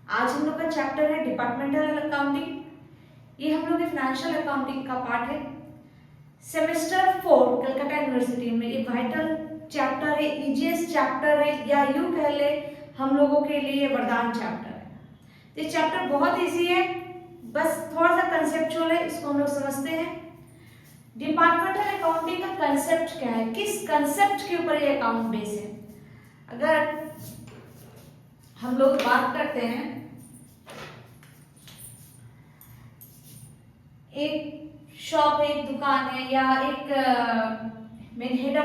आज हम लोग का चैप्टर है डिपार्टमेंटल अकाउंटिंग। ये हम लोग के फाइनेंशियल अकाउंटिंग का पार्ट है। सेमेस्टर 4 कलकत्ता यूनिवर्सिटी में ये वाइटल चैप्टर है, इजीएस्ट चैप्टर है, या यूं कह ले हम लोगों के लिए वरदान चैप्टर है। ये चैप्टर बहुत इजी है, बस थोड़ा सा कंसेप्चुअल है, इसको हम लोग समझते हैं। डिपार्टमेंटल अकाउंटिंग का कंसेप्ट क्या है, किस कंसेप्ट के ऊपर ये अकाउंट बेस है। अगर हम लोग बात करते हैं, एक शॉप है, एक दुकान है, या एक main head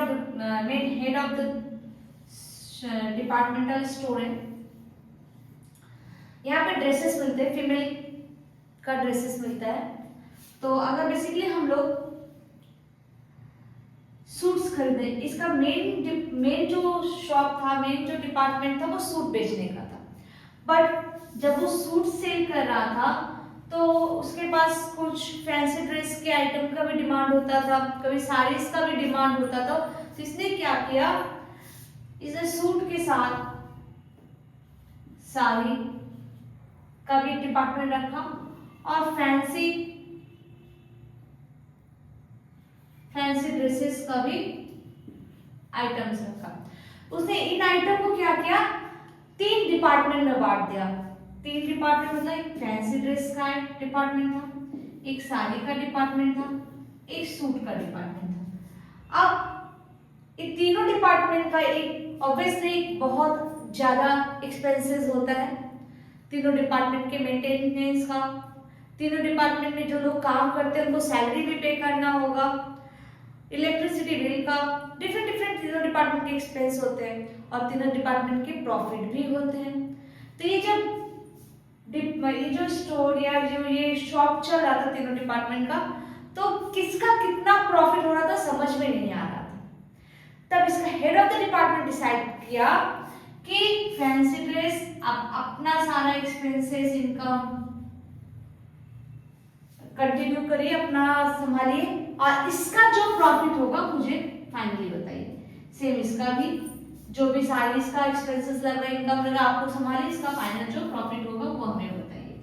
of the departmental store है। यहाँ पे ड्रेसेस मिलते हैं, फीमेल का ड्रेसेस मिलता है। तो अगर बेसिकली हम लोग सूट्स खरीदे, इसका मेन जो शॉप था, मेन जो डिपार्टमेंट था वो सूट बेचने का था। बट जब वो सूट सेल कर रहा था तो उसके पास कुछ फैंसी ड्रेस के आइटम का भी डिमांड होता था, कभी साड़ीज का भी डिमांड होता था। तो इसने क्या किया, इसने सूट के साथ साड़ी का भी डिपार्टमेंट रखा और फैंसी ड्रेसेस का भी आइटम्स रखा। उसने इन आइटम को क्या किया, 3 डिपार्टमेंट में बांट दिया। 3 डिपार्टमेंट मतलब एक फैंसी ड्रेस का डिपार्टमेंट था, एक साड़ी का डिपार्टमेंट था, एक सूट का डिपार्टमेंट था। अब इन तीनों डिपार्टमेंट का एक ऑब्वियसली बहुत ज्यादा एक्सपेंसेस होता है, तीनों डिपार्टमेंट के मेंटेनेंस का। तीनों डिपार्टमेंट में जो लोग काम करते हैं उनको सैलरी भी पे करना होगा, इलेक्ट्रिसिटी बिल का, डिफरेंट तीनों डिपार्टमेंट के एक्सपेंस होते हैं और तीनों डिपार्टमेंट के प्रॉफिट भी होते हैं। तो ये जो स्टोर या जो ये शॉप चल रहा था तीनों डिपार्टमेंट का, तो किसका कितना प्रॉफिट हो रहा था समझ में नहीं आ रहा था। तब इसका head of the department decide किया कि फैंसी ड्रेस अब अपना सारा एक्सपेंसेस इनकम कंटिन्यू करिए, अपना संभालिए, और इसका जो प्रॉफिट होगा मुझे फाइनली बताइए। सेम इसका भी जो भी सारी इसका एक्सपेंसेस लग रहा है, इनकम लगा, आपको संभालिए, इसका फाइनल जो प्रॉफिट होगा वो हमें बताइए।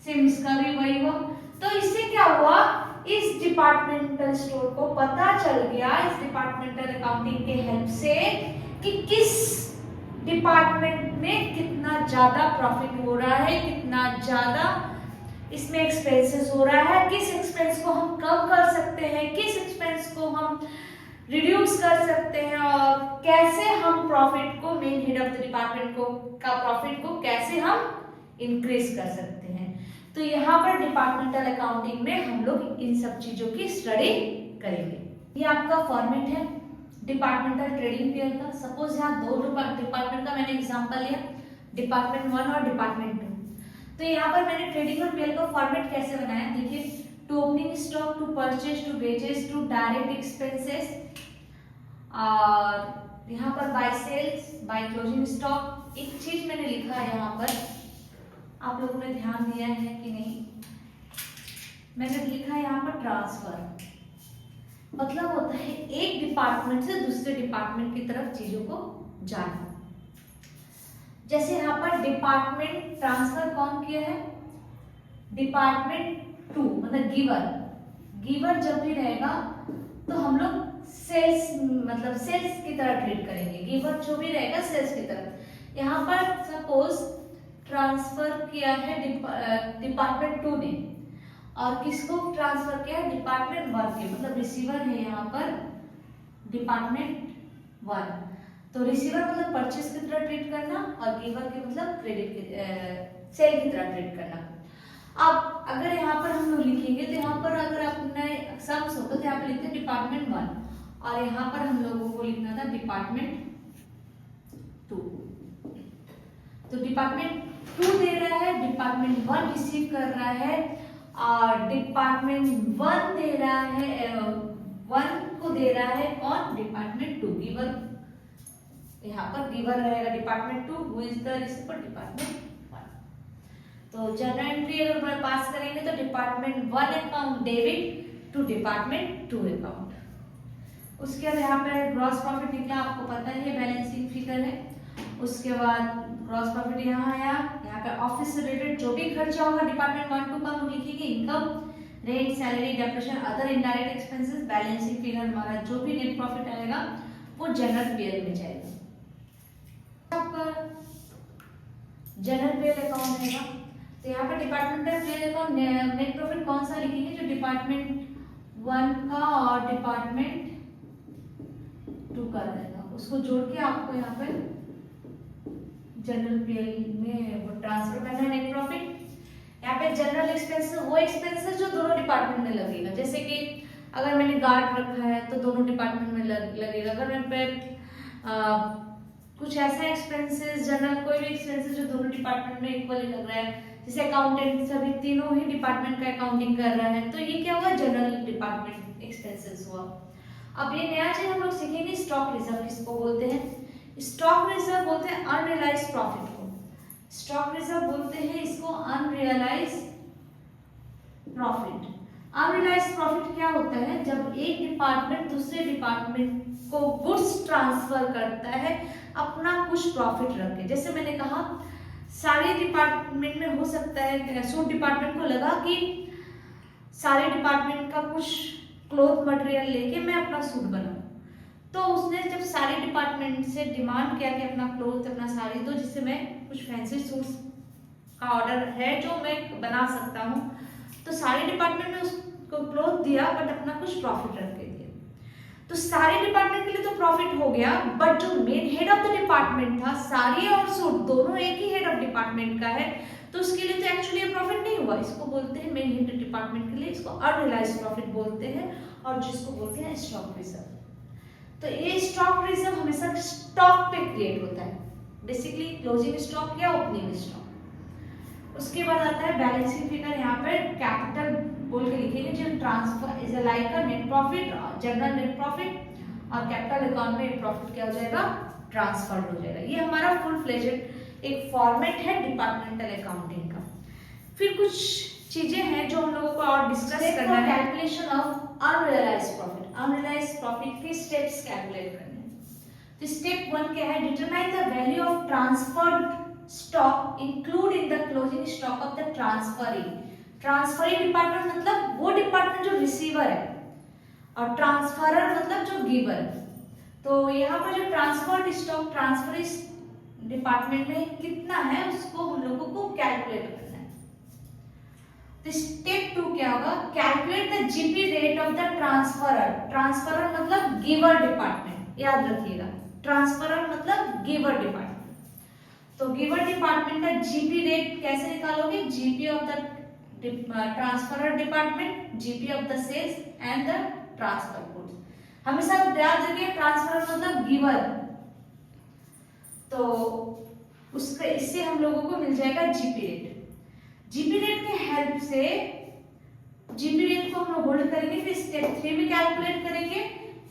सेम इसका भी वही हुआ। तो इससे क्या हुआ, इस डिपार्टमेंटल स्टोर को पता चल गया इस डिपार्टमेंटल अकाउंटिंग के हेल्प से कि किस डिपार्टमेंट में कितना ज्यादा प्रॉफिट हो रहा है, कितना ज्यादा इसमें एक्सपेंसेस हो रहा है, किस एक्सपेंस को हम कम कर सकते हैं, किस एक्सपेंस को हम रिड्यूस कर सकते हैं, और कैसे हम प्रॉफिट को, main head of the department को का प्रॉफिट को कैसे हम इंक्रीज कर सकते हैं। तो यहाँ पर डिपार्टमेंटल अकाउंटिंग में हम लोग इन सब चीजों की स्टडी करेंगे। ये आपका फॉर्मेट है डिपार्टमेंटल ट्रेडिंग पेयर का। सपोज यहाँ 2 डिपार्टमेंट का मैंने एग्जांपल लिया, डिपार्टमेंट 1 और डिपार्टमेंट 2। तो यहाँ पर मैंने ट्रेडिंग और पेयर का फॉर्मेट कैसे बनाया, देखिए, to opening stock, to purchase, to wages, to direct expenses, और यहाँ पर by sales, by closing stock. एक चीज मैंने लिखा है यहाँ पर, आप लोगों ने ध्यान दिया है कि नहीं, मैंने लिखा है यहाँ पर ट्रांसफर। मतलब होता है एक डिपार्टमेंट से दूसरे डिपार्टमेंट की तरफ चीजों को जाना। जैसे यहाँ पर डिपार्टमेंट ट्रांसफर कौन किया है, डिपार्टमेंट 2 मतलब गिवर जब भी रहेगा तो हम लोग सेल्स मतलब सेल्स की तरह ट्रीट करेंगे, गिवर जो भी रहेगा सेल्स की तरफ। यहाँ पर सपोज ट्रांसफर किया है डिपार्टमेंट 2 ने, और किसको ट्रांसफर किया है, डिपार्टमेंट 1 के, मतलब रिसीवर है यहाँ पर डिपार्टमेंट 1। तो रिसीवर मतलब परचेस की तरह ट्रीट करना, और गिवर के मतलब क्रेडिट सेल की तरह ट्रीट करना। अब अगर यहाँ पर हम लोग लिखेंगे तो यहाँ पर अगर अपने सम्स होता तो यहाँ पर लिखते डिपार्टमेंट 1, और यहाँ पर हम लोगों को लिखना था डिपार्टमेंट 2। तो डिपार्टमेंट 2 दे रहा है, डिपार्टमेंट 1 रिसीव कर रहा है, और डिपार्टमेंट 1 दे रहा है 1 को दे रहा है, और डिपार्टमेंट 2 गिवर, यहाँ पर गिवर रहेगा department 2, who is the receiver department 1। तो जर्नल एंट्री अगर पास करेंगे तो department 1 account debit to department 2 account. उसके बाद यहाँ पर ग्रॉस प्रॉफिट निकला, आपको पता है बैलेंसिंग फिगर है। उसके बाद ग्रॉस प्रॉफिट यहाँ आया, यहाँ पे ऑफिस से रिलेटेड जो भी खर्चा होगा डिपार्टमेंट 1 2 का हम लिखेंगे, income, rent, salary, depreciation, other indirect expenses, balancing figure हमारा जो भी नेट प्रॉफिट आएगा वो जनरल पीएल में जाएगा। आपका जनरल पीएल अकाउंट रहेगा, तो यहाँ पे departmental PL account net profit कौन सा लिखेंगे, जो डिपार्टमेंट 1 का और डिपार्टमेंट 2 का रहेगा, उसको जोड़ के आपको यहाँ पे जनरल पीएल में वो ट्रांसफर करना है नेट प्रॉफिट। यहाँ पे जनरल एक्सपेंसेस वो एक्सपेंसेस जो दोनों डिपार्टमेंट में लगेगा, जैसे कि अगर मैंने गार्ड रखा है तो दोनों डिपार्टमेंट में लगेगा। अगर मैं पे कुछ ऐसा एक्सपेंसेस जनरल कोई भी एक्सपेंसेस जो दोनों डिपार्टमेंट में इक्वली लग रहा है, जैसे अकाउंटेंट सभी तीनों ही डिपार्टमेंट का अकाउंटिंग कर रहा है, तो ये क्या होगा, जनरल डिपार्टमेंट एक्सपेंसेस हुआ। अब ये नया चीज हम लोग सीखेंगे, स्टॉक रिजर्व किसको बोलते हैं। स्टॉक रिजर्व बोलते हैं अनरियलाइज्ड प्रॉफिट को, स्टॉक रिजर्व बोलते हैं इसको अनरियलाइज्ड प्रॉफिट। अनरियलाइज्ड प्रॉफिट क्या होता है, जब एक डिपार्टमेंट दूसरे डिपार्टमेंट को गुड्स ट्रांसफर करता है अपना कुछ प्रॉफिट रख के। जैसे मैंने कहा सारे डिपार्टमेंट में हो सकता है, सूट डिपार्टमेंट को लगा कि सारे डिपार्टमेंट का कुछ क्लॉथ मटेरियल लेके मैं अपना सूट बनाऊं, तो उसने जब सारे डिपार्टमेंट से डिमांड किया कि अपना क्लॉथ अपना साड़ी दो जिससे मैं कुछ फैंसी सूट्स का ऑर्डर है जो मैं बना सकता हूँ, तो सारे डिपार्टमेंट ने उसको क्लॉथ दिया बट अपना कुछ प्रॉफिट रख के दिया। तो सारे डिपार्टमेंट के लिए तो प्रॉफिट हो गया, बट जो main head of the department था, साड़ी और सूट दोनों एक ही हेड ऑफ डिपार्टमेंट का है, तो उसके लिए तो एक्चुअली प्रॉफिट नहीं हुआ। इसको बोलते हैं मेन हेड डिपार्टमेंट के लिए, इसको अनरियलाइज्ड प्रॉफिट बोलते हैं, और जिसको बोलते हैं स्टॉक रिजर्व। तो ये स्टॉक रिजर्व हमेशा स्टॉक पे क्रिएट होता है, बेसिकली क्लोजिंग स्टॉक या ओपनिंग स्टॉक। उसके बाद आता है बैलेंसिंग फिगर, यहाँ पे कैपिटल बोल के लिखेंगे, जो transfer is like a net profit, general net profit, और कैपिटल अकाउंट में प्रॉफिट क्या हो जाएगा, ट्रांसफर हो जाएगा। ये हमारा फुल फ्लेजेड एक फॉर्मेट है डिपार्टमेंटल अकाउंटिंग का। फिर कुछ चीजें हैं जो हम लोगों को और डिस्कस करना है। Calculation of unrealised profit, unrealised profit के स्टेप्स कैलकुलेट करने हैं। तो स्टेप 1 क्या है, determine the value of transferred stock include in the closing stock of the transferee. Transferee department मतलब वो डिपार्टमेंट जो रिसीवर है, और ट्रांसफरर मतलब जो गिवर। तो यहाँ पर जो ट्रांसफर्ड स्टॉक ट्रांसफरी डिपार्टमेंट में कितना है उसको हम लोगों को कैलकुलेट करना है। तो स्टेप 2 क्या होगा, calculate the GP rate of the transferor. Transferor मतलब गिवर डिपार्टमेंट, याद रखिएगा, ट्रांसफरर मतलब गिवर डिपार्टमेंट। तो गिवर डिपार्टमेंट का जीपी रेट कैसे निकालोगे, GP of the transferor department, GP of the sales and the transfer goods. हमेशा याद रखिए ट्रांसफरर मतलब गिवर, तो उसके इससे हम लोगों को मिल जाएगा जीपी रेट। जीपी रेट के हेल्प से जीपी रेट को हम लोग होल्ड करेंगे, फिर स्टेप 3 में कैलकुलेट करेंगे,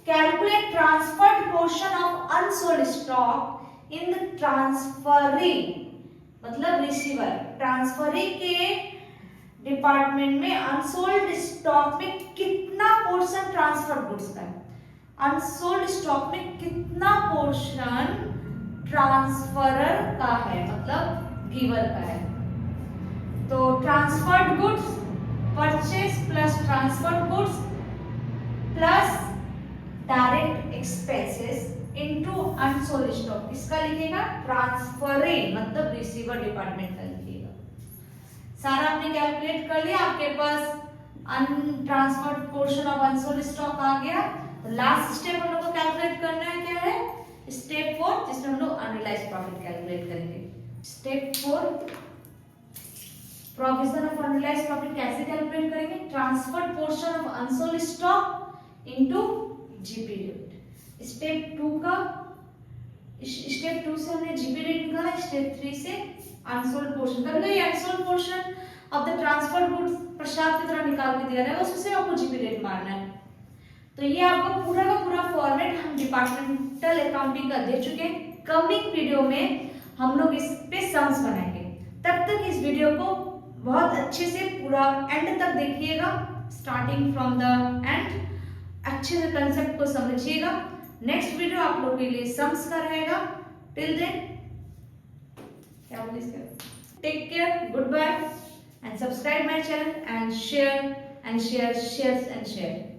calculate transferred portion of unsold stock in the transferee मतलब रिसीवर। ट्रांसफरी के डिपार्टमेंट में अनसोल्ड स्टॉक में कितना पोर्शन ट्रांसफर गुड्स का है, अनसोल्ड स्टॉक में कितना पोर्शन ट्रांसफरर का है मतलब गिवर का है। तो transferred goods purchase plus transferred goods plus direct expenses into unsold stock, इसका लिखेगा ट्रांसफरी मतलब रिसीवर डिपार्टमेंट का लिखिएगा। सारा आपने कैलकुलेट कर लिया, आपके पास अनट्रांसफर्ड पोर्शन ऑफ अनसोल्ड स्टॉक आ गया। तो लास्ट स्टेप हम लोग को कैलकुलेट करना है, क्या है, स्टेप 4, जिसमें हम लोग अनरियलाइज्ड प्रॉफिट कैलकुलेट करेंगे। Step 4 provision of unrealised profit कैसे कैलकुलेट करेंगे, transferred portion of unsold stock into GP rate. Step 2 से हमने जीपी रेट निकाला, स्टेप 3 से अनसोल्ड पोर्शन कर लो। ये unsold portion of the transferred goods प्रसाद की तरह निकाल के दिया रहेगा, उससे आपको जीपी रेट मारना है। तो ये आपको पूरा का पूरा फॉर्मेट हम डिपार्टमेंटल अकाउंटिंग का दे चुके हैं। कमिंग वीडियो में हम लोग इस पे सम्स बनाएंगे, तब तक इस वीडियो को बहुत अच्छे से पूरा एंड तक देखिएगा, स्टार्टिंग फ्रॉम द एंड, अच्छे से कंसेप्ट को समझिएगा। नेक्स्ट वीडियो आप लोगों के लिए सम्स का रहेगा। टिल देन क्या बोले इसके, take care, goodbye and subscribe my channel and share and share share and share.